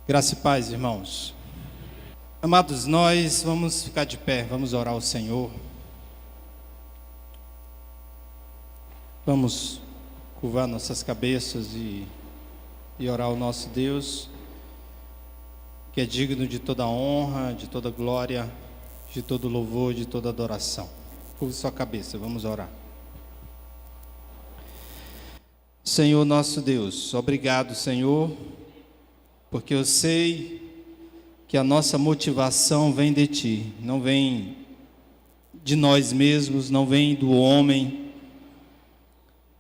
Graça e paz, irmãos. Amados, nós vamos ficar de pé, vamos orar ao Senhor. Vamos curvar nossas cabeças e orar ao nosso Deus, que é digno de toda honra, de toda glória, de todo louvor, de toda adoração. Curva sua cabeça, vamos orar. Senhor nosso Deus, obrigado, Senhor, porque eu sei que a nossa motivação vem de Ti, não vem de nós mesmos, não vem do homem.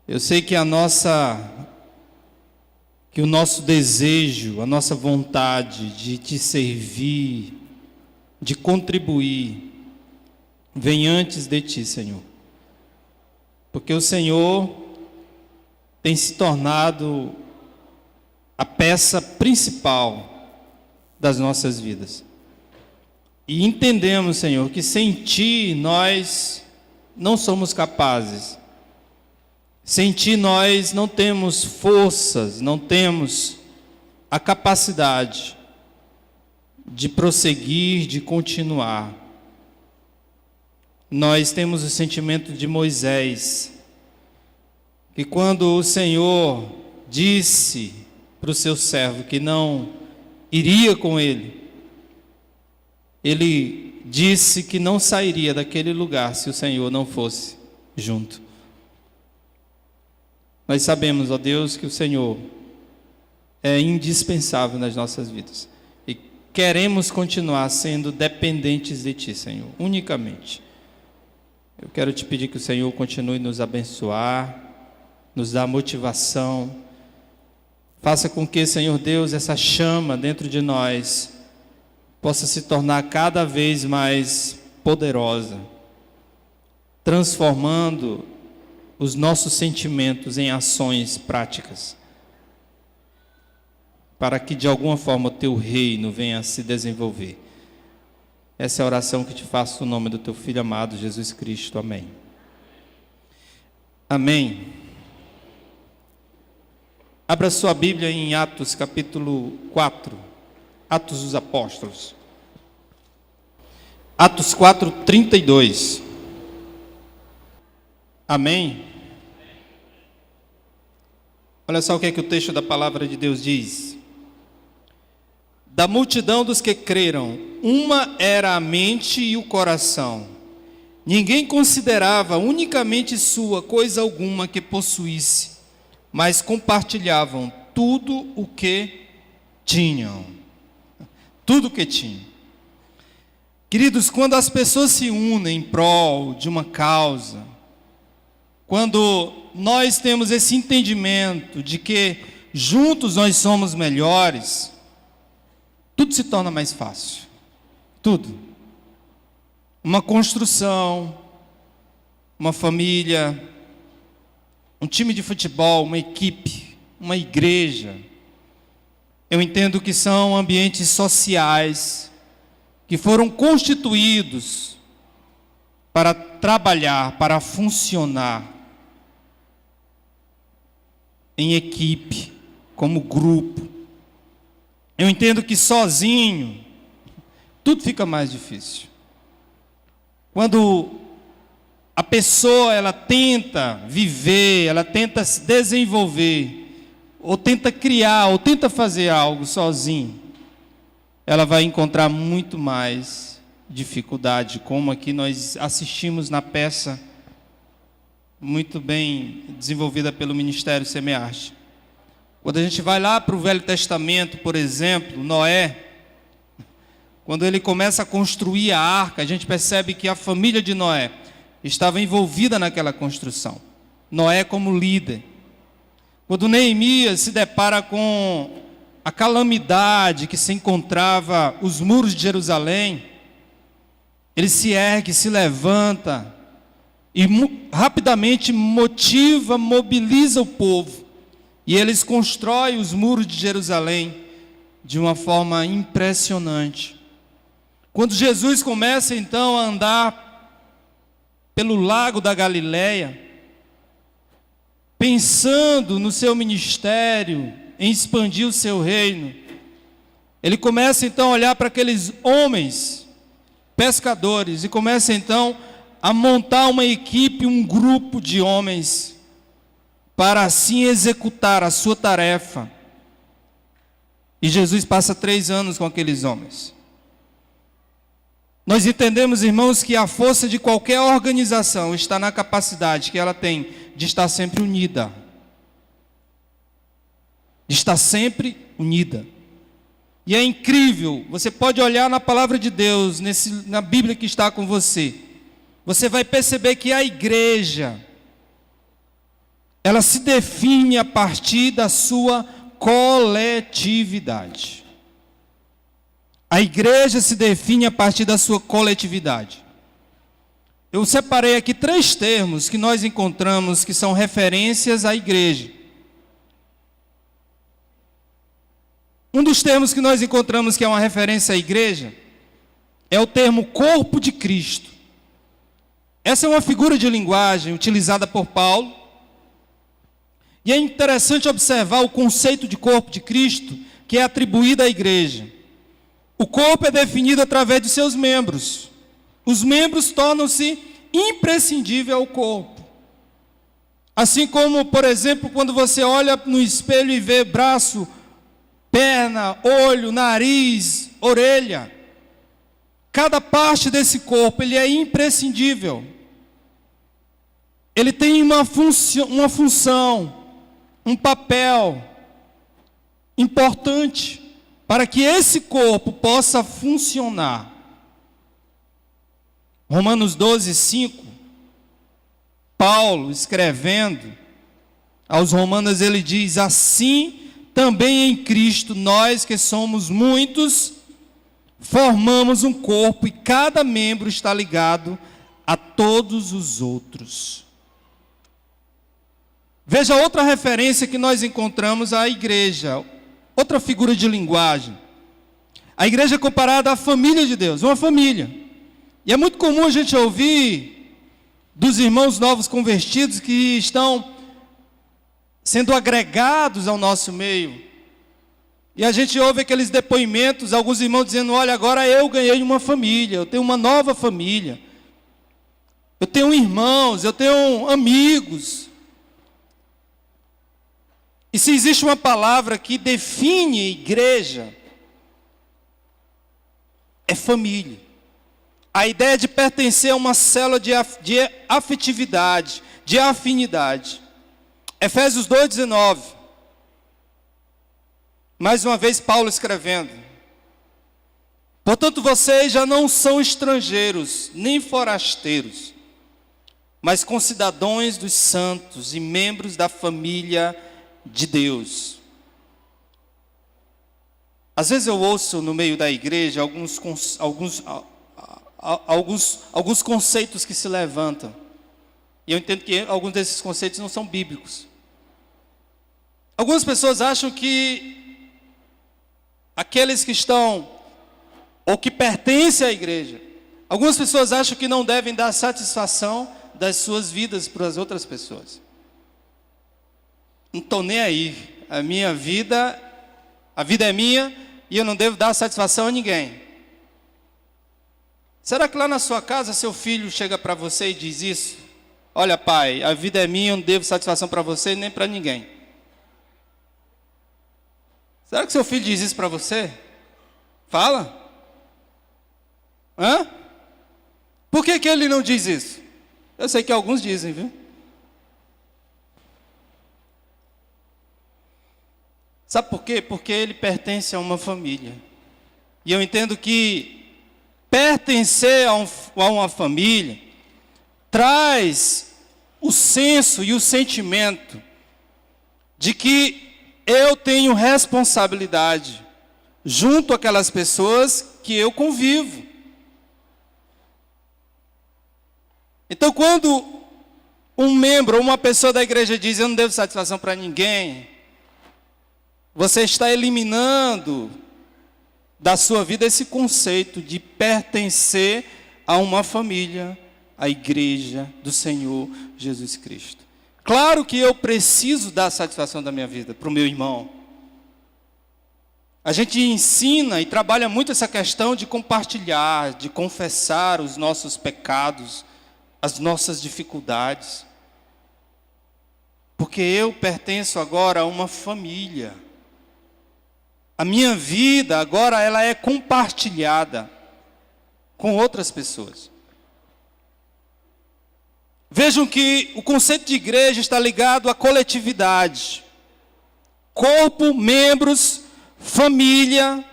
Eu sei que o nosso desejo, a nossa vontade de Te servir, de contribuir, vem antes de Ti, Senhor. Porque o Senhor tem se tornado a peça principal das nossas vidas. E entendemos, Senhor, que sem Ti nós não somos capazes. Sem Ti nós não temos forças, não temos a capacidade de prosseguir, de continuar. Nós temos o sentimento de Moisés, que quando o Senhor disse para o seu servo que não iria com ele, ele disse que não sairia daquele lugar se o Senhor não fosse junto. Nós sabemos, ó Deus, que o Senhor é indispensável nas nossas vidas e queremos continuar sendo dependentes de Ti, Senhor, unicamente. Eu quero te pedir que o Senhor continue nos abençoar, nos dar motivação. Faça com que, Senhor Deus, essa chama dentro de nós possa se tornar cada vez mais poderosa, transformando os nossos sentimentos em ações práticas, para que de alguma forma o Teu reino venha a se desenvolver. Essa é a oração que te faço no nome do Teu Filho amado, Jesus Cristo. Amém. Amém. Abra sua Bíblia em Atos capítulo 4, Atos dos Apóstolos. Atos 4, 32. Amém? Olha só o que é que o texto da palavra de Deus diz. Da multidão dos que creram, uma era a mente e o coração. Ninguém considerava unicamente sua coisa alguma que possuísse, mas compartilhavam tudo o que tinham. Tudo o que tinham. Queridos, quando as pessoas se unem em prol de uma causa, quando nós temos esse entendimento de que juntos nós somos melhores, tudo se torna mais fácil. Tudo. Uma construção, uma família, um time de futebol, uma equipe, uma igreja. Eu entendo que são ambientes sociais que foram constituídos para trabalhar, para funcionar em equipe, como grupo. Eu entendo que sozinho tudo fica mais difícil. Quando a pessoa, ela tenta viver, ela tenta se desenvolver, ou tenta criar, ou tenta fazer algo sozinho, ela vai encontrar muito mais dificuldade, como aqui nós assistimos na peça, muito bem desenvolvida pelo Ministério Semearte. Quando a gente vai lá para o Velho Testamento, por exemplo, Noé, quando ele começa a construir a arca, a gente percebe que a família de Noé estava envolvida naquela construção. Noé como líder. Quando Neemias se depara com a calamidade que se encontrava os muros de Jerusalém, ele se ergue, se levanta e rapidamente mobiliza o povo. E eles constroem os muros de Jerusalém de uma forma impressionante. Quando Jesus começa então a andar pelo lago da Galileia, pensando no seu ministério, em expandir o seu reino, Ele começa então a olhar para aqueles homens pescadores e começa então a montar uma equipe, um grupo de homens para assim executar a sua tarefa. E Jesus passa 3 anos com aqueles homens. Nós entendemos, irmãos, que a força de qualquer organização está na capacidade que ela tem de estar sempre unida. De estar sempre unida. E é incrível, você pode olhar na palavra de Deus, na Bíblia que está com você. Você vai perceber que a igreja, ela se define a partir da sua coletividade. A igreja se define a partir da sua coletividade. Eu separei aqui 3 termos que nós encontramos que são referências à igreja. Um dos termos que nós encontramos que é uma referência à igreja é o termo corpo de Cristo. Essa é uma figura de linguagem utilizada por Paulo. E é interessante observar o conceito de corpo de Cristo que é atribuído à igreja. O corpo é definido através de seus membros. Os membros tornam-se imprescindíveis ao corpo. Assim como, por exemplo, quando você olha no espelho e vê braço, perna, olho, nariz, orelha. Cada parte desse corpo, ele é imprescindível. Ele tem uma função, um papel importante para que esse corpo possa funcionar. Romanos 12, 5, Paulo escrevendo aos Romanos, ele diz: assim também em Cristo, nós que somos muitos, formamos um corpo e cada membro está ligado a todos os outros. Veja outra referência que nós encontramos à igreja, outra figura de linguagem. A igreja é comparada à família de Deus, uma família. E é muito comum a gente ouvir dos irmãos novos convertidos que estão sendo agregados ao nosso meio. E a gente ouve aqueles depoimentos, alguns irmãos dizendo: olha, agora eu ganhei uma família, eu tenho uma nova família. Eu tenho irmãos, eu tenho amigos. E se existe uma palavra que define igreja, é família. A ideia de pertencer a uma célula de afetividade, de afinidade. Efésios 2,19. Mais uma vez Paulo escrevendo: portanto vocês já não são estrangeiros, nem forasteiros, mas concidadãos dos santos e membros da família de Deus. Às vezes eu ouço no meio da igreja alguns conceitos que se levantam. E eu entendo que alguns desses conceitos não são bíblicos. Algumas pessoas acham que aqueles que estão, ou que pertencem à igreja, algumas pessoas acham que não devem dar satisfação das suas vidas para as outras pessoas. Não estou nem aí. A vida é minha e eu não devo dar satisfação a ninguém. Será que lá na sua casa seu filho chega para você e diz isso? Olha, pai, a vida é minha, eu não devo satisfação para você nem para ninguém. Será que seu filho diz isso para você? Fala. Hã? Por que ele não diz isso? Eu sei que alguns dizem, viu? Sabe por quê? Porque ele pertence a uma família. E eu entendo que pertencer a uma família traz o senso e o sentimento de que eu tenho responsabilidade junto àquelas pessoas que eu convivo. Então, quando um membro ou uma pessoa da igreja diz: eu não devo satisfação para ninguém, você está eliminando da sua vida esse conceito de pertencer a uma família, a igreja do Senhor Jesus Cristo. Claro que eu preciso dar satisfação da minha vida para o meu irmão. A gente ensina e trabalha muito essa questão de compartilhar, de confessar os nossos pecados, as nossas dificuldades. Porque eu pertenço agora a uma família. A minha vida agora ela é compartilhada com outras pessoas. Vejam que o conceito de igreja está ligado à coletividade. Corpo, membros, família.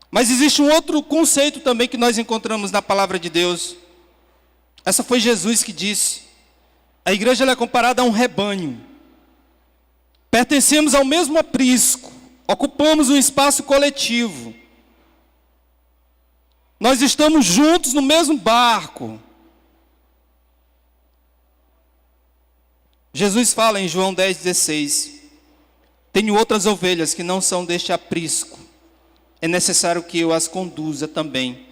Mas existe um outro conceito também que nós encontramos na palavra de Deus. Essa foi Jesus que disse. A igreja ela é comparada a um rebanho. Pertencemos ao mesmo aprisco. Ocupamos um espaço coletivo. Nós estamos juntos no mesmo barco. Jesus fala em João 10,16: tenho outras ovelhas que não são deste aprisco. É necessário que eu as conduza também.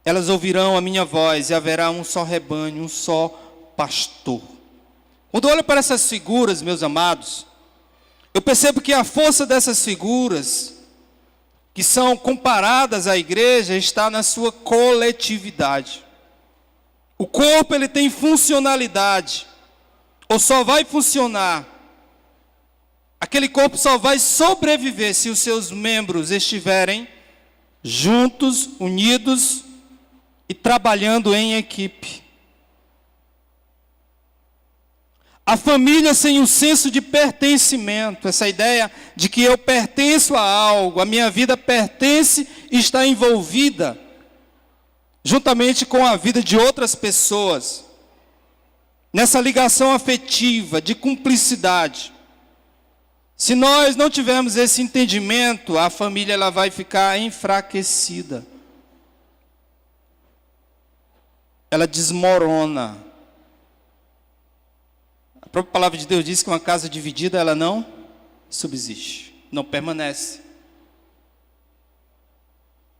Elas ouvirão a minha voz e haverá um só rebanho, um só pastor. Quando eu olho para essas figuras, meus amados, eu percebo que a força dessas figuras, que são comparadas à igreja, está na sua coletividade. O corpo ele tem funcionalidade, ou só vai funcionar, aquele corpo só vai sobreviver se os seus membros estiverem juntos, unidos e trabalhando em equipe. A família sem o senso de pertencimento, essa ideia de que eu pertenço a algo, a minha vida pertence e está envolvida juntamente com a vida de outras pessoas, nessa ligação afetiva, de cumplicidade. Se nós não tivermos esse entendimento, a família ela vai ficar enfraquecida. Ela desmorona. A própria palavra de Deus diz que uma casa dividida, ela não subsiste, não permanece.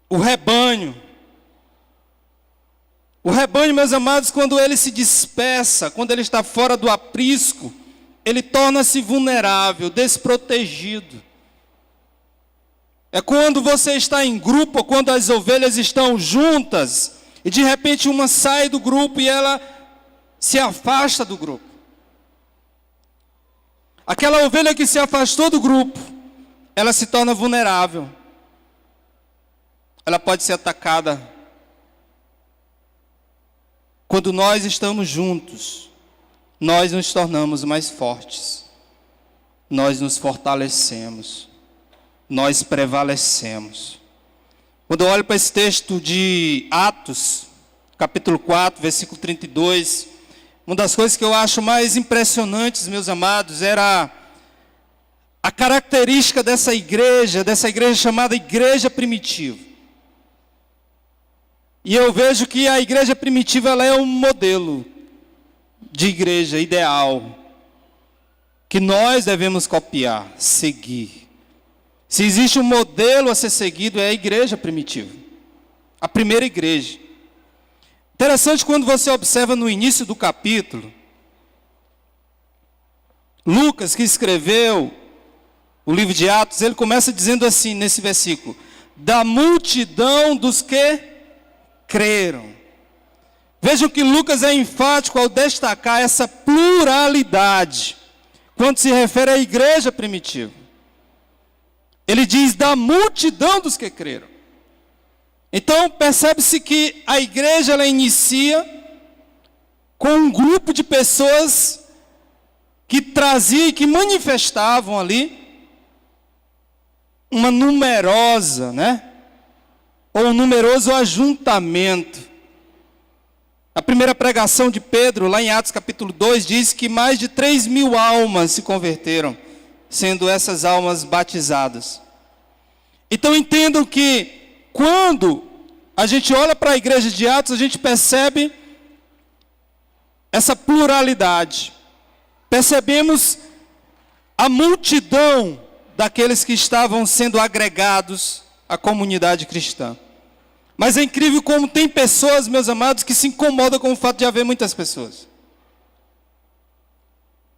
O rebanho, meus amados, quando ele se dispersa, quando ele está fora do aprisco, ele torna-se vulnerável, desprotegido. É quando você está em grupo, quando as ovelhas estão juntas, e de repente uma sai do grupo e ela se afasta do grupo. Aquela ovelha que se afastou do grupo, ela se torna vulnerável. Ela pode ser atacada. Quando nós estamos juntos, nós nos tornamos mais fortes. Nós nos fortalecemos. Nós prevalecemos. Quando eu olho para esse texto de Atos, capítulo 4, versículo 32, uma das coisas que eu acho mais impressionantes, meus amados, era a característica dessa igreja chamada igreja primitiva. E eu vejo que a igreja primitiva ela é um modelo de igreja ideal, que nós devemos copiar, seguir. Se existe um modelo a ser seguido, é a igreja primitiva, a primeira igreja. Interessante quando você observa no início do capítulo, Lucas, que escreveu o livro de Atos, ele começa dizendo assim, nesse versículo: da multidão dos que creram. Vejam que Lucas é enfático ao destacar essa pluralidade, quando se refere à igreja primitiva. Ele diz da multidão dos que creram. Então, percebe-se que a igreja ela inicia com um grupo de pessoas que traziam e que manifestavam ali uma numerosa, ou um numeroso ajuntamento. A primeira pregação de Pedro, lá em Atos capítulo 2, diz que mais de 3.000 almas se converteram, sendo essas almas batizadas. Então entendam que quando a gente olha para a igreja de Atos, a gente percebe essa pluralidade. Percebemos a multidão daqueles que estavam sendo agregados à comunidade cristã. Mas é incrível como tem pessoas, meus amados, que se incomodam com o fato de haver muitas pessoas.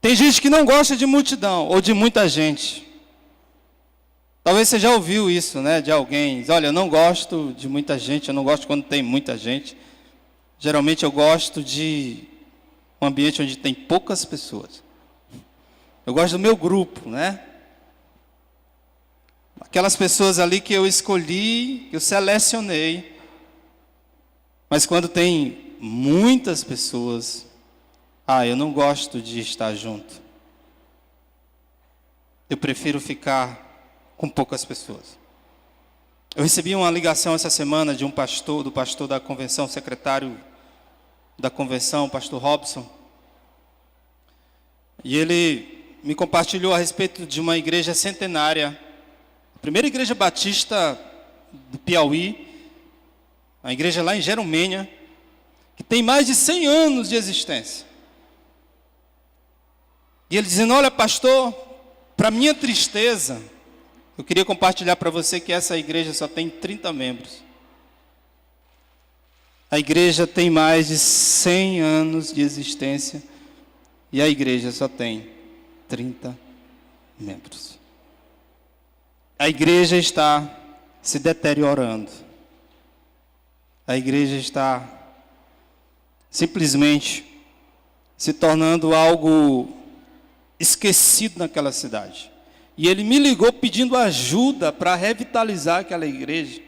Tem gente que não gosta de multidão ou de muita gente. Talvez você já ouviu isso, né, de alguém. Diz, olha, eu não gosto de muita gente, eu não gosto quando tem muita gente. Geralmente eu gosto de um ambiente onde tem poucas pessoas. Eu gosto do meu grupo, né? Aquelas pessoas ali que eu escolhi, que eu selecionei. Mas quando tem muitas pessoas, eu não gosto de estar junto. Eu prefiro ficar com poucas pessoas. Eu recebi uma ligação essa semana de do pastor da convenção, secretário da convenção, o pastor Robson. E ele me compartilhou a respeito de uma igreja centenária, a primeira igreja batista do Piauí, a igreja lá em Jeromênia, que tem mais de 100 anos de existência. E ele dizendo, olha pastor, para minha tristeza, eu queria compartilhar para você que essa igreja só tem 30 membros. A igreja tem mais de 100 anos de existência e a igreja só tem 30 membros. A igreja está se deteriorando. A igreja está simplesmente se tornando algo esquecido naquela cidade. E ele me ligou pedindo ajuda para revitalizar aquela igreja.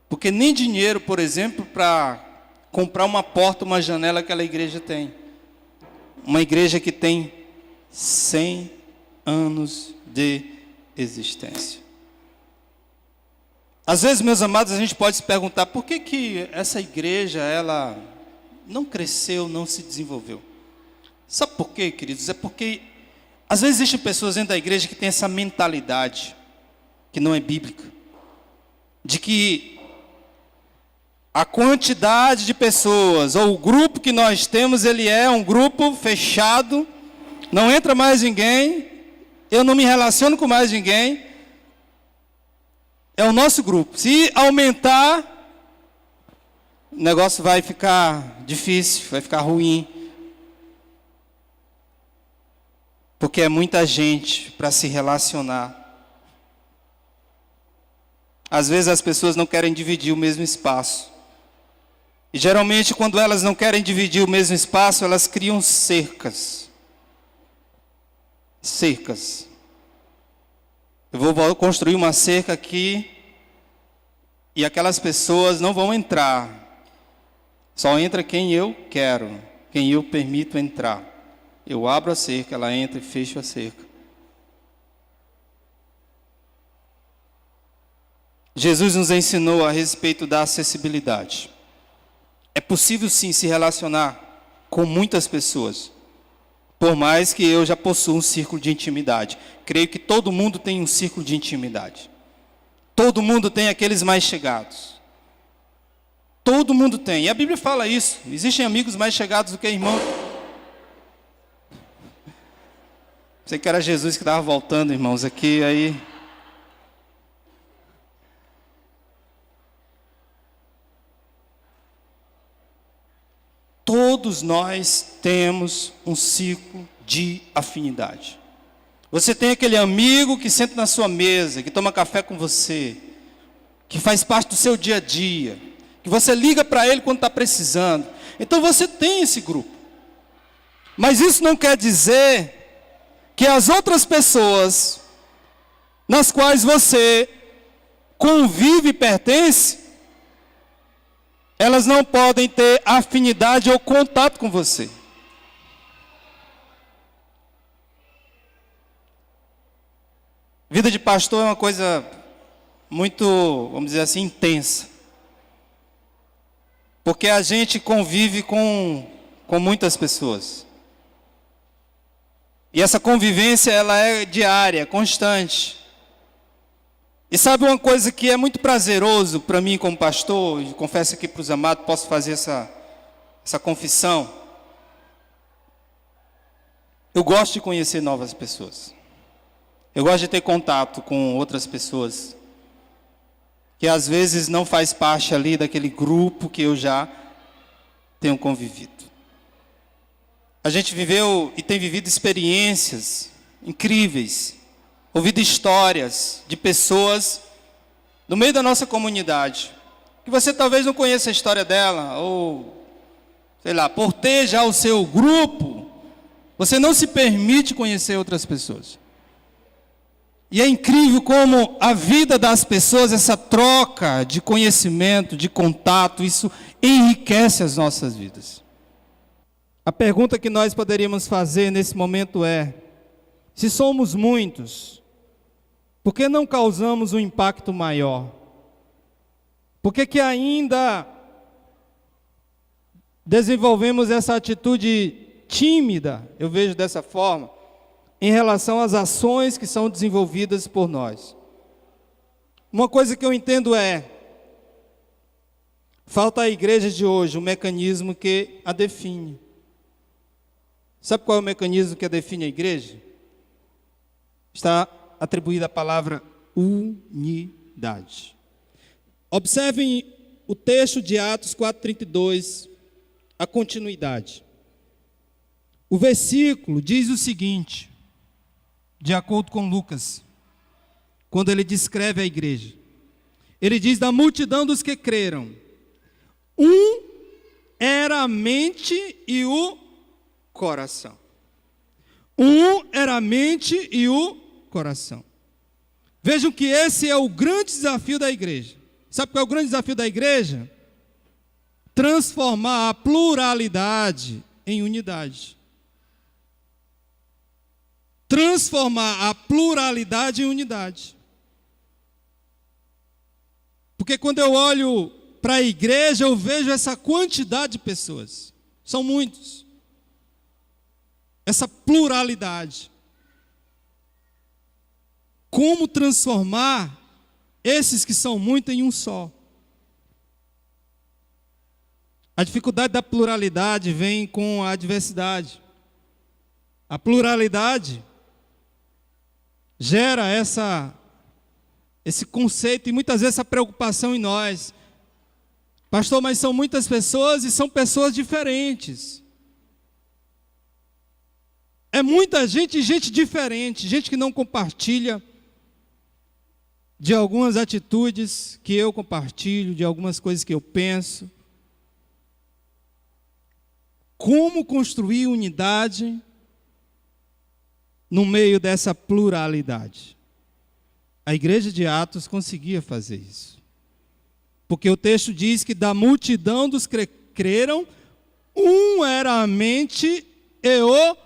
Porque nem dinheiro, por exemplo, para comprar uma porta, uma janela, aquela igreja tem. Uma igreja que tem 100 anos de existência. Às vezes, meus amados, a gente pode se perguntar por que essa igreja ela não cresceu, não se desenvolveu. Sabe por quê, queridos? É porque às vezes existem pessoas dentro da igreja que têm essa mentalidade, que não é bíblica, de que a quantidade de pessoas, ou o grupo que nós temos, ele é um grupo fechado, não entra mais ninguém, eu não me relaciono com mais ninguém, é o nosso grupo. Se aumentar, o negócio vai ficar difícil, vai ficar ruim. Porque é muita gente para se relacionar. Às vezes as pessoas não querem dividir o mesmo espaço. E geralmente quando elas não querem dividir o mesmo espaço, elas criam cercas. Cercas. Eu vou construir uma cerca aqui e aquelas pessoas não vão entrar. Só entra quem eu quero, quem eu permito entrar. Eu abro a cerca, ela entra e fecho a cerca. Jesus nos ensinou a respeito da acessibilidade. É possível sim se relacionar com muitas pessoas, por mais que eu já possua um círculo de intimidade. Creio que todo mundo tem um círculo de intimidade. Todo mundo tem aqueles mais chegados. Todo mundo tem. E a Bíblia fala isso. Existem amigos mais chegados do que irmãos. Sei que era Jesus que estava voltando, irmãos, aqui, aí. Todos nós temos um ciclo de afinidade. Você tem aquele amigo que senta na sua mesa, que toma café com você, que faz parte do seu dia a dia, que você liga para ele quando está precisando. Então você tem esse grupo. Mas isso não quer dizer que as outras pessoas nas quais você convive e pertence, elas não podem ter afinidade ou contato com você. Vida de pastor é uma coisa muito, vamos dizer assim, intensa. Porque a gente convive com muitas pessoas. E essa convivência, ela é diária, constante. E sabe uma coisa que é muito prazeroso para mim como pastor, e confesso aqui para os amados, posso fazer essa confissão. Eu gosto de conhecer novas pessoas. Eu gosto de ter contato com outras pessoas, que às vezes não faz parte ali daquele grupo que eu já tenho convivido. A gente viveu e tem vivido experiências incríveis. ouvido histórias de pessoas no meio da nossa comunidade, que você talvez não conheça a história dela, ou, sei lá, por ter já o seu grupo, você não se permite conhecer outras pessoas. E é incrível como a vida das pessoas, essa troca de conhecimento, de contato, isso enriquece as nossas vidas. A pergunta que nós poderíamos fazer nesse momento é: se somos muitos, por que não causamos um impacto maior? Por que ainda desenvolvemos essa atitude tímida, eu vejo dessa forma, em relação às ações que são desenvolvidas por nós? Uma coisa que eu entendo é: falta à igreja de hoje um mecanismo que a define. Sabe qual é o mecanismo que a define a igreja? Está atribuída a palavra unidade. Observem o texto de Atos 4:32, a continuidade. O versículo diz o seguinte, de acordo com Lucas, quando ele descreve a igreja. Ele diz: da multidão dos que creram, um era a mente e o coração. Um era a mente e o coração. Vejam que esse é o grande desafio da igreja. Sabe qual é o grande desafio da igreja? Transformar a pluralidade em unidade. Transformar a pluralidade em unidade. Porque quando eu olho para a igreja, eu vejo essa quantidade de pessoas. São muitos. Essa pluralidade. Como transformar esses que são muitos em um só? A dificuldade da pluralidade vem com a diversidade. A pluralidade gera esse conceito e muitas vezes essa preocupação em nós. Pastor, mas são muitas pessoas e são pessoas diferentes. É muita gente e gente diferente, gente que não compartilha de algumas atitudes que eu compartilho, de algumas coisas que eu penso. Como construir unidade no meio dessa pluralidade? A igreja de Atos conseguia fazer isso. Porque o texto diz que da multidão dos que creram, um era a mente e o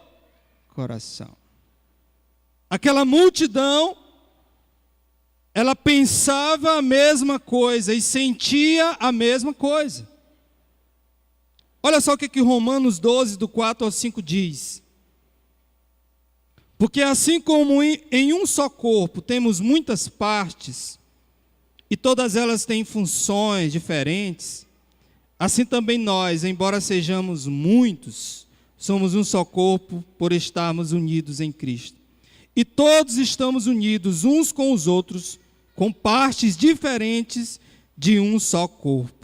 coração. Aquela multidão, ela pensava a mesma coisa e sentia a mesma coisa. Olha só o que Romanos 12, do 4 ao 5 diz. Porque assim como em um só corpo temos muitas partes, e todas elas têm funções diferentes, assim também nós, embora sejamos muitos, somos um só corpo por estarmos unidos em Cristo. E todos estamos unidos uns com os outros, com partes diferentes de um só corpo.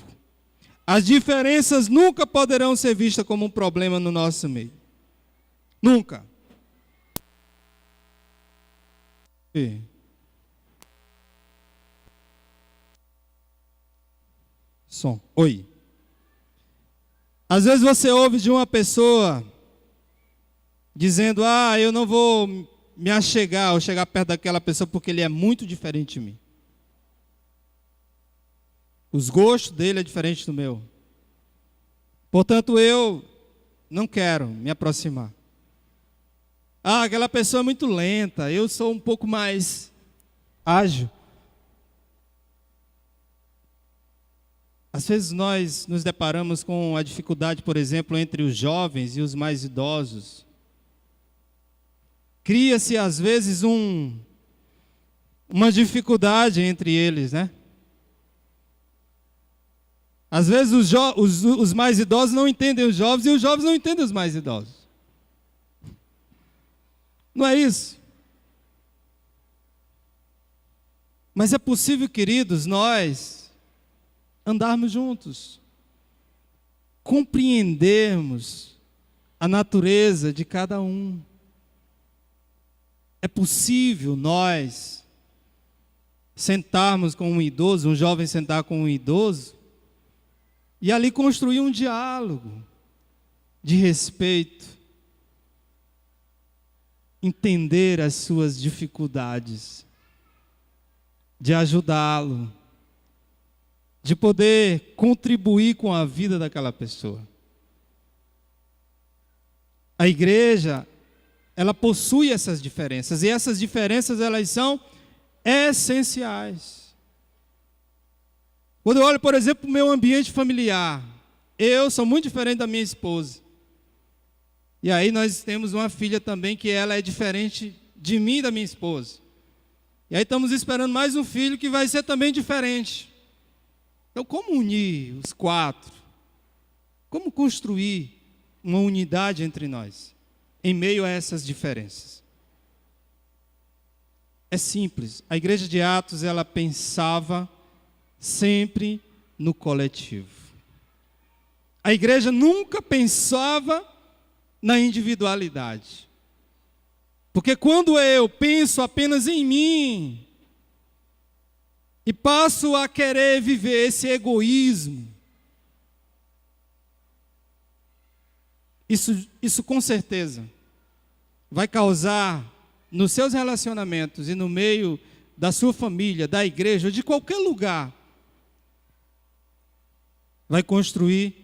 As diferenças nunca poderão ser vistas como um problema no nosso meio. Nunca. Som. Oi. Às vezes você ouve de uma pessoa dizendo: eu não vou me achegar ou chegar perto daquela pessoa porque ele é muito diferente de mim. Os gostos dele é diferente do meu. Portanto, eu não quero me aproximar. Aquela pessoa é muito lenta, eu sou um pouco mais ágil. Às vezes nós nos deparamos com a dificuldade, por exemplo, entre os jovens e os mais idosos. Cria-se, às vezes, uma dificuldade entre eles, né? Às vezes os mais idosos não entendem os jovens e os jovens não entendem os mais idosos. Não é isso? Mas é possível, queridos, nós andarmos juntos, compreendermos a natureza de cada um. É possível nós sentarmos com um idoso, um jovem sentar com um idoso, e ali construir um diálogo de respeito, entender as suas dificuldades, de ajudá-lo, de poder contribuir com a vida daquela pessoa. A igreja, ela possui essas diferenças, e essas diferenças, elas são essenciais. Quando eu olho, por exemplo, para o meu ambiente familiar, eu sou muito diferente da minha esposa. E aí nós temos uma filha também que ela é diferente de mim e da minha esposa. E aí estamos esperando mais um filho que vai ser também diferente. Então, como unir os quatro? Como construir uma unidade entre nós, em meio a essas diferenças? É simples. A igreja de Atos, ela pensava sempre no coletivo. A igreja nunca pensava na individualidade. Porque quando eu penso apenas em mim, e passo a querer viver esse egoísmo, isso com certeza vai causar nos seus relacionamentos e no meio da sua família, da igreja, ou de qualquer lugar, vai construir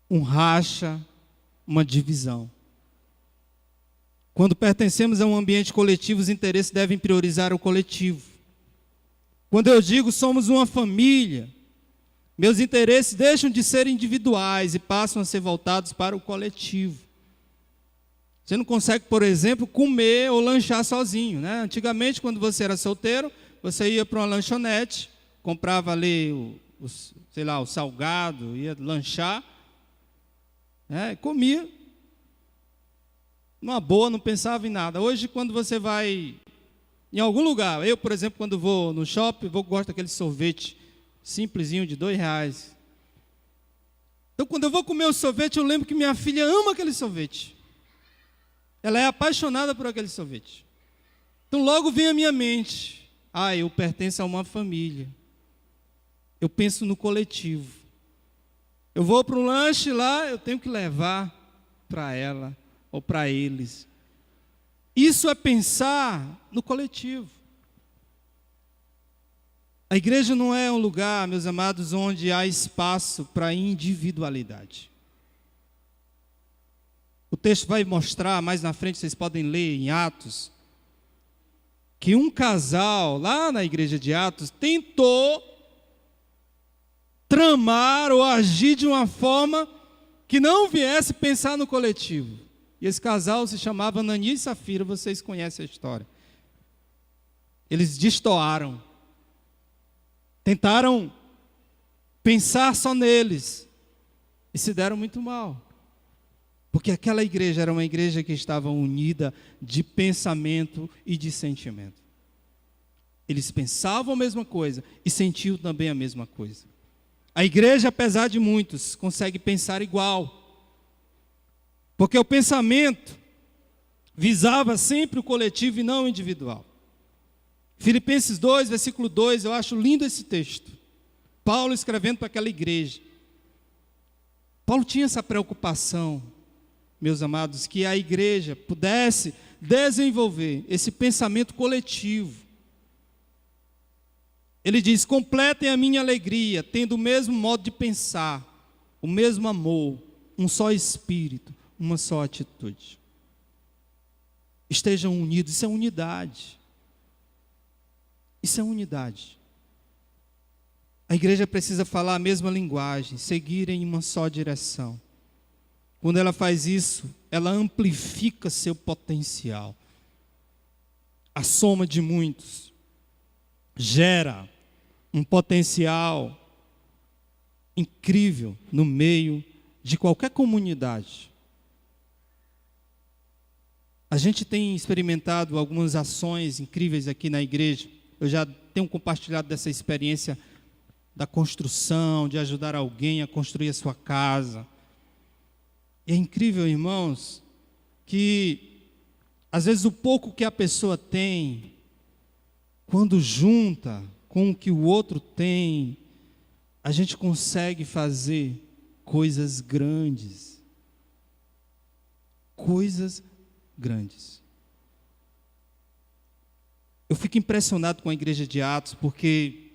um racha, uma divisão. Quando pertencemos a um ambiente coletivo, os interesses devem priorizar o coletivo. Quando eu digo somos uma família, meus interesses deixam de ser individuais e passam a ser voltados para o coletivo. Você não consegue, por exemplo, comer ou lanchar sozinho, né? Antigamente, quando você era solteiro, você ia para uma lanchonete, comprava ali o salgado, ia lanchar, comia. Numa boa, não pensava em nada. Hoje, quando você vai em algum lugar, eu, por exemplo, quando vou no shopping, gosto daquele sorvete simplesinho de R$2. Então, quando eu vou comer o sorvete, eu lembro que minha filha ama aquele sorvete. Ela é apaixonada por aquele sorvete. Então, logo vem à minha mente, eu pertenço a uma família. Eu penso no coletivo. Eu vou para um lanche lá, eu tenho que levar para ela ou para eles. Isso é pensar no coletivo. A igreja não é um lugar, meus amados, onde há espaço para individualidade. O texto vai mostrar, mais na frente, vocês podem ler em Atos, que um casal, lá na igreja de Atos, tentou tramar ou agir de uma forma que não viesse pensar no coletivo. E esse casal se chamava Ananias e Safira, vocês conhecem a história. Eles destoaram. Tentaram pensar só neles. E se deram muito mal. Porque aquela igreja era uma igreja que estava unida de pensamento e de sentimento. Eles pensavam a mesma coisa e sentiam também a mesma coisa. A igreja, apesar de muitos, consegue pensar igual. Porque o pensamento visava sempre o coletivo e não o individual. Filipenses 2, versículo 2, eu acho lindo esse texto. Paulo escrevendo para aquela igreja. Paulo tinha essa preocupação, meus amados, que a igreja pudesse desenvolver esse pensamento coletivo. Ele diz: completem a minha alegria, tendo o mesmo modo de pensar, o mesmo amor, um só espírito, uma só atitude. Estejam unidos, isso é unidade. Isso é unidade. A igreja precisa falar a mesma linguagem, seguir em uma só direção. Quando ela faz isso, ela amplifica seu potencial. A soma de muitos gera um potencial incrível no meio de qualquer comunidade. A gente tem experimentado algumas ações incríveis aqui na igreja. Eu já tenho compartilhado dessa experiência da construção, de ajudar alguém a construir a sua casa. E é incrível, irmãos, que às vezes o pouco que a pessoa tem, quando junta com o que o outro tem, a gente consegue fazer coisas grandes. Coisas grandes. Eu fico impressionado com a igreja de Atos, porque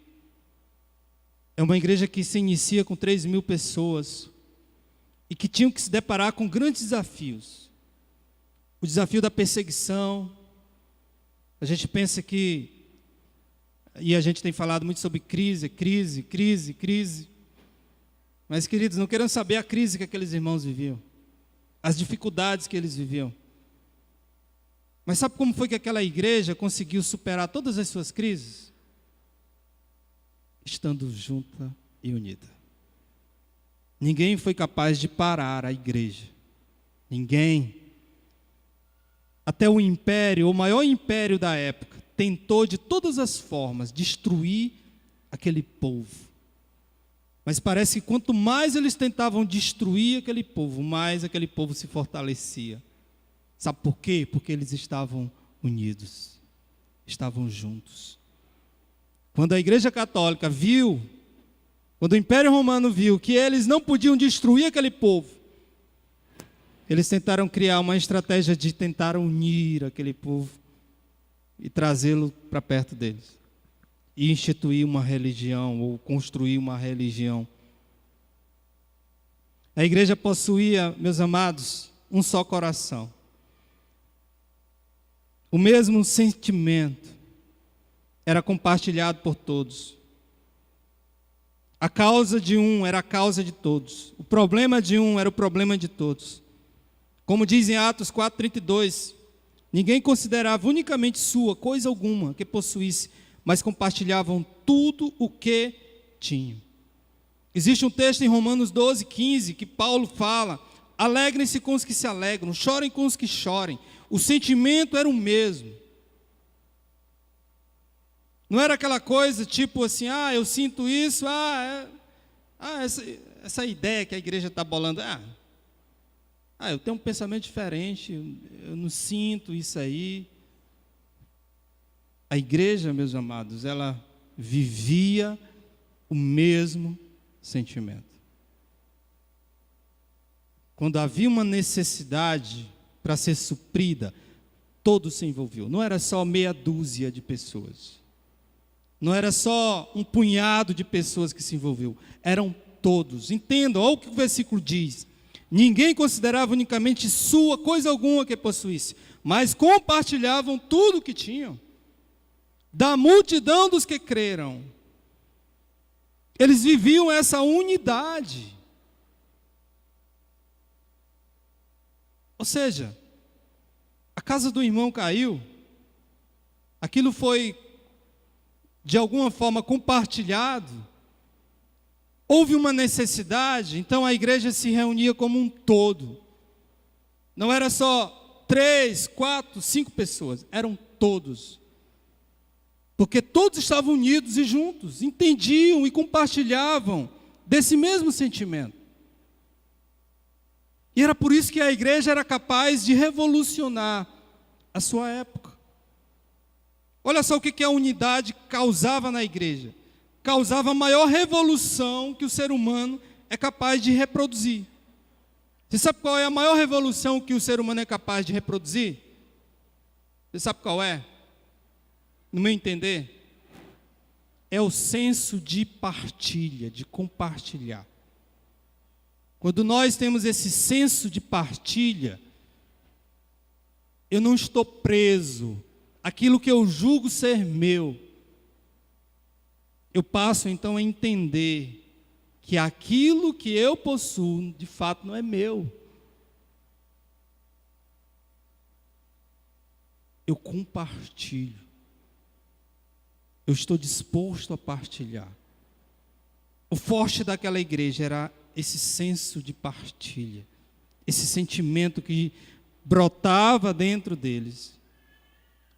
é uma igreja que se inicia com 3.000 pessoas e que tinham que se deparar com grandes desafios. O desafio da perseguição. A gente pensa que, e a gente tem falado muito sobre crise. Mas, queridos, não queremos saber a crise que aqueles irmãos viviam, as dificuldades que eles viviam. Mas sabe como foi que aquela igreja conseguiu superar todas as suas crises? Estando junta e unida. Ninguém foi capaz de parar a igreja. Ninguém. Até o império, o maior império da época, tentou de todas as formas destruir aquele povo. Mas parece que quanto mais eles tentavam destruir aquele povo, mais aquele povo se fortalecia. Sabe por quê? Porque eles estavam unidos, estavam juntos. Quando a Igreja Católica viu, quando o Império Romano viu que eles não podiam destruir aquele povo, eles tentaram criar uma estratégia de tentar unir aquele povo e trazê-lo para perto deles. E instituir uma religião, ou construir uma religião. A igreja possuía, meus amados, um só coração. O mesmo sentimento era compartilhado por todos. A causa de um era a causa de todos. O problema de um era o problema de todos. Como diz em Atos 4:32, ninguém considerava unicamente sua coisa alguma que possuísse, mas compartilhavam tudo o que tinham. Existe um texto em Romanos 12:15 que Paulo fala: alegrem-se com os que se alegram, chorem com os que chorem. O sentimento era o mesmo. Não era aquela coisa tipo assim, eu sinto isso, essa ideia que a igreja está bolando, eu tenho um pensamento diferente, eu não sinto isso aí. A igreja, meus amados, ela vivia o mesmo sentimento. Quando havia uma necessidade para ser suprida, todos se envolviam. Não era só meia dúzia de pessoas. Não era só um punhado de pessoas que se envolveu. Eram todos. Entendam, olha o que o versículo diz. Ninguém considerava unicamente sua coisa alguma que possuísse, mas compartilhavam tudo o que tinham. Da multidão dos que creram. Eles viviam essa unidade. Ou seja, a casa do irmão caiu, aquilo foi de alguma forma compartilhado, houve uma necessidade, então a igreja se reunia como um todo. Não era só 3, 4, 5 pessoas, eram todos. Porque todos estavam unidos e juntos, entendiam e compartilhavam desse mesmo sentimento. E era por isso que a igreja era capaz de revolucionar a sua época. Olha só o que a unidade causava na igreja. Causava a maior revolução que o ser humano é capaz de reproduzir. Você sabe qual é a maior revolução que o ser humano é capaz de reproduzir? Você sabe qual é? No meu entender, é o senso de partilha, de compartilhar. Quando nós temos esse senso de partilha, eu não estou preso àquilo que eu julgo ser meu. Eu passo então a entender que aquilo que eu possuo, de fato, não é meu. Eu compartilho. Eu estou disposto a partilhar. O forte daquela igreja era esse senso de partilha, esse sentimento que brotava dentro deles.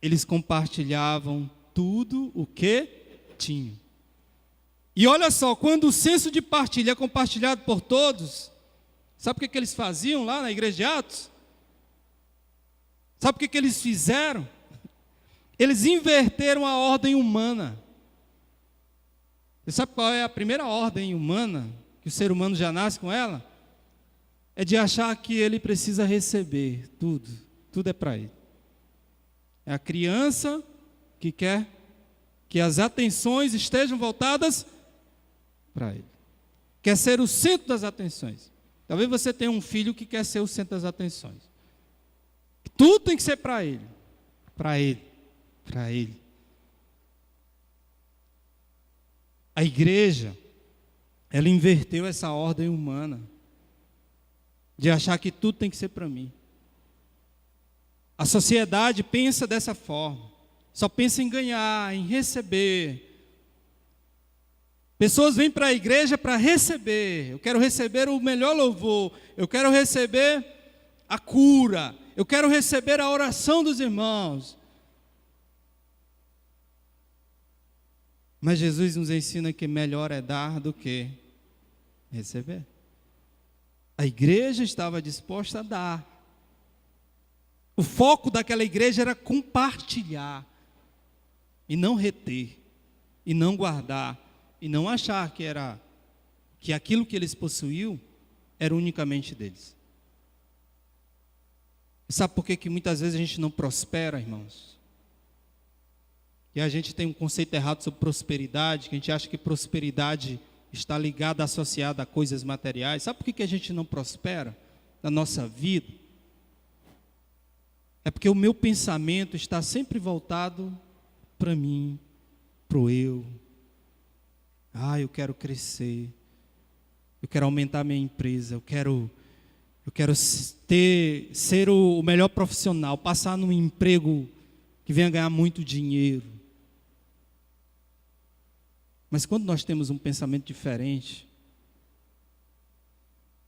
Eles compartilhavam tudo o que tinham. E olha só, quando o senso de partilha é compartilhado por todos, sabe o que eles faziam lá na igreja de Atos? Sabe o que eles fizeram? Eles inverteram a ordem humana. Você sabe qual é a primeira ordem humana, que o ser humano já nasce com ela? É de achar que ele precisa receber tudo. Tudo é para ele. É a criança que quer que as atenções estejam voltadas para ele. Quer ser o centro das atenções. Talvez você tenha um filho que quer ser o centro das atenções. Tudo tem que ser para ele. Para ele. Para ele. A igreja, ela inverteu essa ordem humana de achar que tudo tem que ser para mim. A sociedade pensa dessa forma, só pensa em ganhar, em receber. Pessoas vêm para a igreja para receber. Eu quero receber o melhor louvor, eu quero receber a cura, eu quero receber a oração dos irmãos. Mas Jesus nos ensina que melhor é dar do que receber. A igreja estava disposta a dar. O foco daquela igreja era compartilhar, e não reter, e não guardar, e não achar que aquilo que eles possuíam era unicamente deles. E sabe por que muitas vezes a gente não prospera, irmãos? E a gente tem um conceito errado sobre prosperidade, que a gente acha que prosperidade está ligada, associada a coisas materiais. Sabe por que a gente não prospera na nossa vida? É porque o meu pensamento está sempre voltado para mim, para o eu. Eu quero crescer, eu quero aumentar minha empresa, eu quero ser o melhor profissional, passar num emprego que venha ganhar muito dinheiro. Mas quando nós temos um pensamento diferente,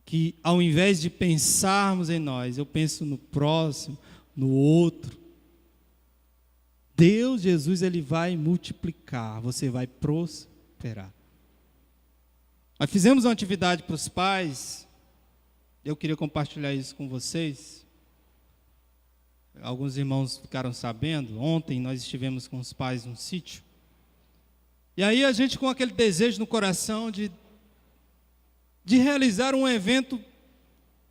que ao invés de pensarmos em nós, eu penso no próximo, no outro, Deus, Jesus, Ele vai multiplicar, você vai prosperar. Nós fizemos uma atividade para os pais, eu queria compartilhar isso com vocês. Alguns irmãos ficaram sabendo, ontem nós estivemos com os pais num sítio. E aí a gente com aquele desejo no coração de realizar um evento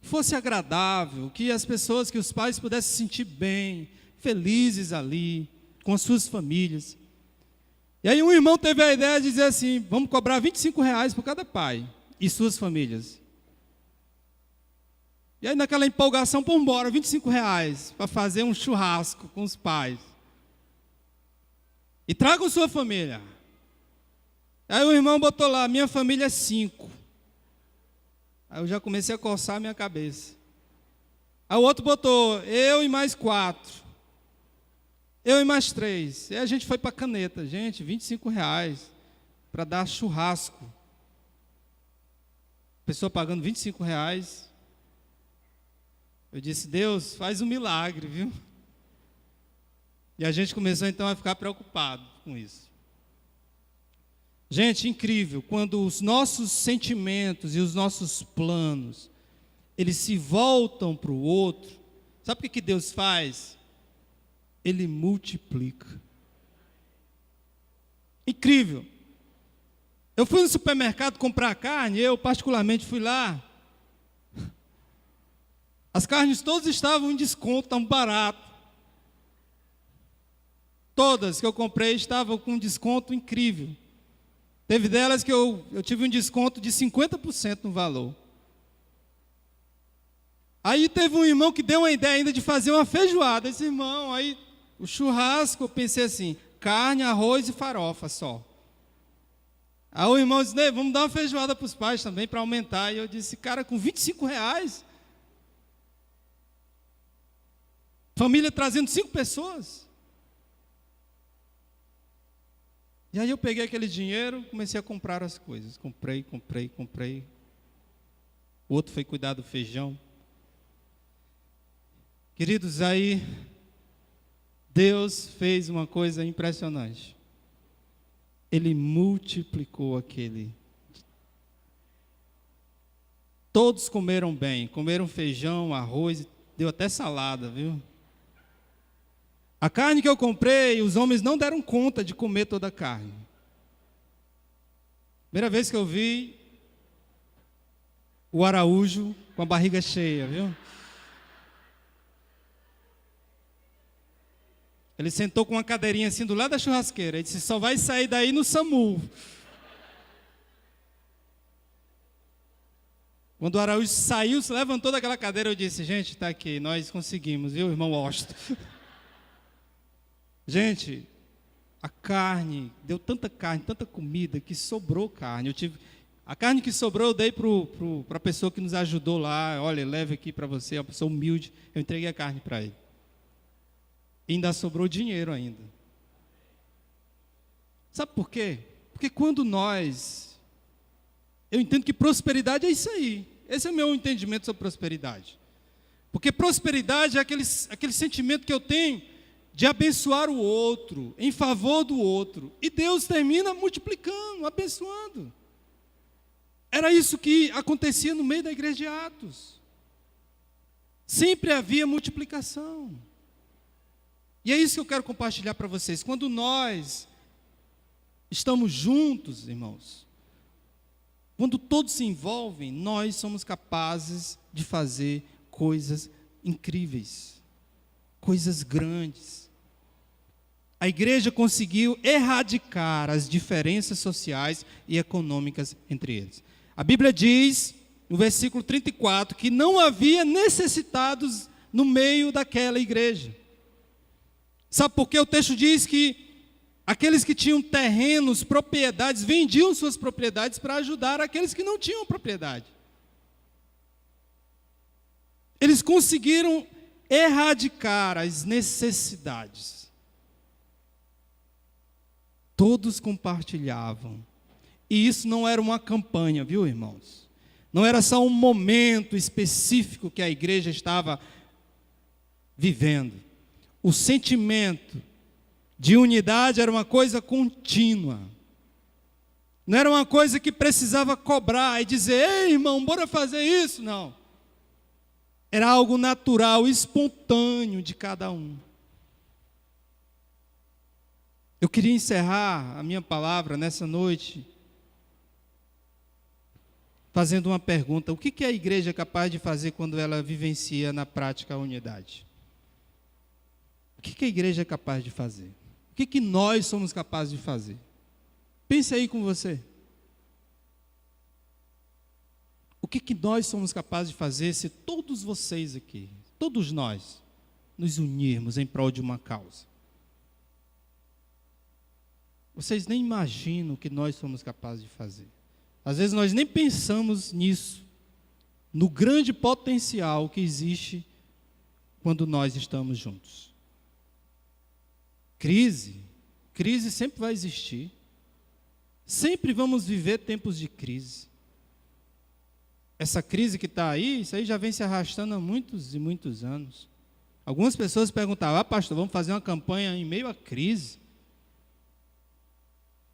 que fosse agradável, que as pessoas, que os pais pudessem se sentir bem, felizes ali, com as suas famílias. E aí um irmão teve a ideia de dizer assim, vamos cobrar R$25 por cada pai e suas famílias. E aí naquela empolgação, vamos embora, R$25 para fazer um churrasco com os pais. E tragam sua família. Aí o irmão botou lá, minha família é 5. Aí eu já comecei a coçar a minha cabeça. Aí o outro botou, eu e mais 4. Eu e mais 3. E a gente foi para a caneta, gente, R$25 para dar churrasco. Pessoa pagando R$25. Eu disse, Deus, faz um milagre, viu? E a gente começou então a ficar preocupado com isso. Gente, incrível, quando os nossos sentimentos e os nossos planos, eles se voltam para o outro, sabe o que Deus faz? Ele multiplica. Incrível. Eu fui no supermercado comprar carne, eu particularmente fui lá. As carnes todas estavam em desconto, tão barato. Todas que eu comprei estavam com um desconto incrível. Teve delas que eu tive um desconto de 50% no valor. Aí teve um irmão que deu uma ideia ainda de fazer uma feijoada. Esse irmão, aí o churrasco, eu pensei assim, carne, arroz e farofa só. Aí o irmão disse, vamos dar uma feijoada para os pais também, para aumentar. E eu disse, cara, com R$25? Família trazendo 5 pessoas? E aí eu peguei aquele dinheiro, comecei a comprar as coisas. Comprei. O outro foi cuidar do feijão. Queridos, aí Deus fez uma coisa impressionante. Ele multiplicou aquele. Todos comeram bem, comeram feijão, arroz, deu até salada, viu? A carne que eu comprei, os homens não deram conta de comer toda a carne. Primeira vez que eu vi o Araújo com a barriga cheia, viu? Ele sentou com uma cadeirinha assim do lado da churrasqueira. Ele disse, só vai sair daí no SAMU. Quando o Araújo saiu, se levantou daquela cadeira, eu disse, gente, está aqui, nós conseguimos, viu, irmão Washington? Gente, a carne, deu tanta carne, tanta comida, que sobrou carne. A carne que sobrou eu dei para a pessoa que nos ajudou lá. Olha, leve aqui para você, uma pessoa humilde. Eu entreguei a carne para ele. E ainda sobrou dinheiro ainda. Sabe por quê? Porque quando eu entendo que prosperidade é isso aí. Esse é o meu entendimento sobre prosperidade. Porque prosperidade é aquele sentimento que eu tenho de abençoar o outro, em favor do outro. E Deus termina multiplicando, abençoando. Era isso que acontecia no meio da igreja de Atos. Sempre havia multiplicação. E é isso que eu quero compartilhar para vocês. Quando nós estamos juntos, irmãos, quando todos se envolvem, nós somos capazes de fazer coisas incríveis, coisas grandes. A igreja conseguiu erradicar as diferenças sociais e econômicas entre eles. A Bíblia diz, no versículo 34, que não havia necessitados no meio daquela igreja. Sabe por quê? O texto diz que aqueles que tinham terrenos, propriedades, vendiam suas propriedades para ajudar aqueles que não tinham propriedade. Eles conseguiram erradicar as necessidades. Todos compartilhavam. E isso não era uma campanha, viu, irmãos? Não era só um momento específico que a igreja estava vivendo. O sentimento de unidade era uma coisa contínua. Não era uma coisa que precisava cobrar e dizer, ei, irmão, bora fazer isso. Não. Era algo natural, espontâneo de cada um. Eu queria encerrar a minha palavra nessa noite fazendo uma pergunta. O que a igreja é capaz de fazer quando ela vivencia na prática a unidade? O que a igreja é capaz de fazer? O que nós somos capazes de fazer? Pense aí com você. O que nós somos capazes de fazer se todos vocês aqui, todos nós, nos unirmos em prol de uma causa? Vocês nem imaginam o que nós somos capazes de fazer. Às vezes nós nem pensamos nisso, no grande potencial que existe quando nós estamos juntos. Crise sempre vai existir. Sempre vamos viver tempos de crise. Essa crise que está aí, isso aí já vem se arrastando há muitos e muitos anos. Algumas pessoas perguntavam, pastor, vamos fazer uma campanha em meio à crise?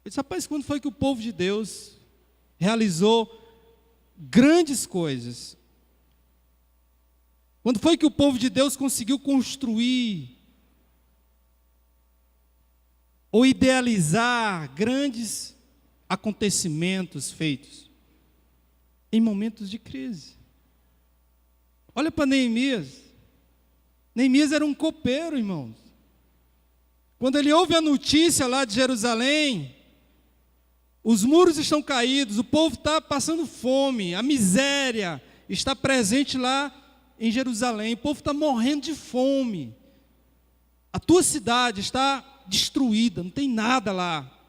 Eu disse, rapaz, quando foi que o povo de Deus realizou grandes coisas? Quando foi que o povo de Deus conseguiu construir ou idealizar grandes acontecimentos feitos? Em momentos de crise. Olha para Neemias. Neemias era um copeiro, irmãos. Quando ele ouve a notícia lá de Jerusalém, os muros estão caídos, o povo está passando fome, a miséria está presente lá em Jerusalém, o povo está morrendo de fome. A tua cidade está destruída, não tem nada lá.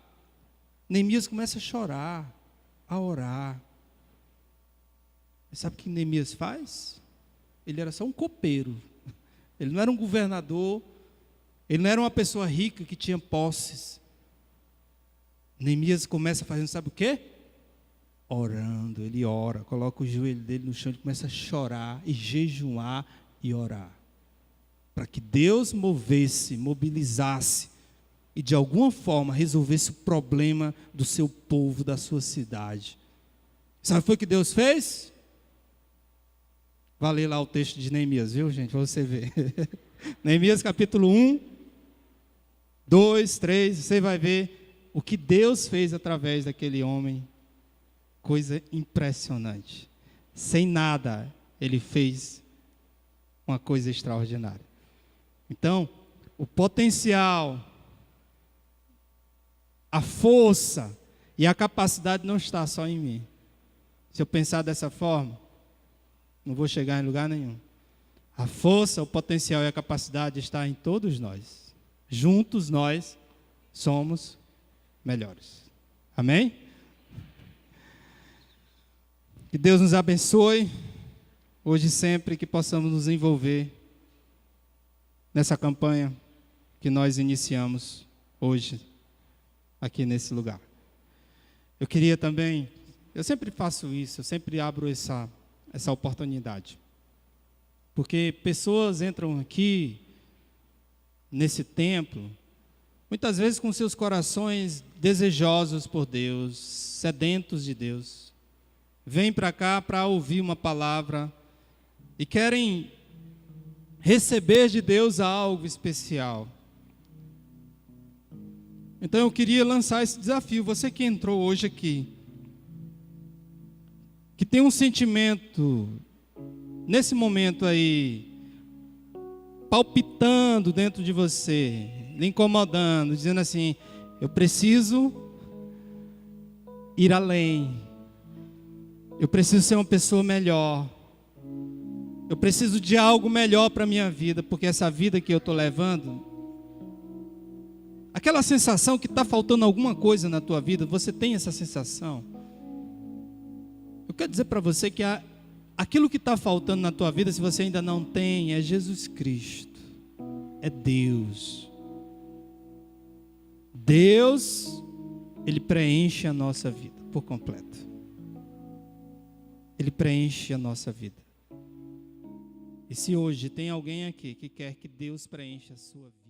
Neemias começa a chorar, a orar. Sabe o que Neemias faz? Ele era só um copeiro. Ele não era um governador. Ele não era uma pessoa rica que tinha posses. Neemias começa fazendo, sabe o quê? Orando. Ele ora, coloca o joelho dele no chão e começa a chorar e jejuar e orar. Para que Deus mobilizasse e de alguma forma resolvesse o problema do seu povo, da sua cidade. Sabe o que foi que Deus fez? Vai ler lá o texto de Neemias, viu, gente? Para você ver. Neemias capítulo 1, 2, 3, você vai ver o que Deus fez através daquele homem. Coisa impressionante. Sem nada, ele fez uma coisa extraordinária. Então, o potencial, a força e a capacidade não está só em mim. Se eu pensar dessa forma, não vou chegar em lugar nenhum. A força, o potencial e a capacidade está em todos nós. Juntos nós somos melhores. Amém? Que Deus nos abençoe, hoje e sempre, que possamos nos envolver nessa campanha que nós iniciamos hoje, aqui nesse lugar. Eu queria também, eu sempre faço isso, eu sempre abro essa oportunidade. Porque pessoas entram aqui, nesse templo, muitas vezes com seus corações desejosos por Deus, sedentos de Deus. Vêm para cá para ouvir uma palavra e querem receber de Deus algo especial. Então eu queria lançar esse desafio. Você que entrou hoje aqui, que tem um sentimento, nesse momento aí, palpitando dentro de você, lhe incomodando, dizendo assim: eu preciso ir além, eu preciso ser uma pessoa melhor, eu preciso de algo melhor para a minha vida, porque essa vida que eu estou levando, aquela sensação que está faltando alguma coisa na tua vida, você tem essa sensação? Eu quero dizer para você que aquilo que está faltando na tua vida, se você ainda não tem, é Jesus Cristo, é Deus. Deus, Ele preenche a nossa vida por completo. Ele preenche a nossa vida. E se hoje tem alguém aqui que quer que Deus preencha a sua vida,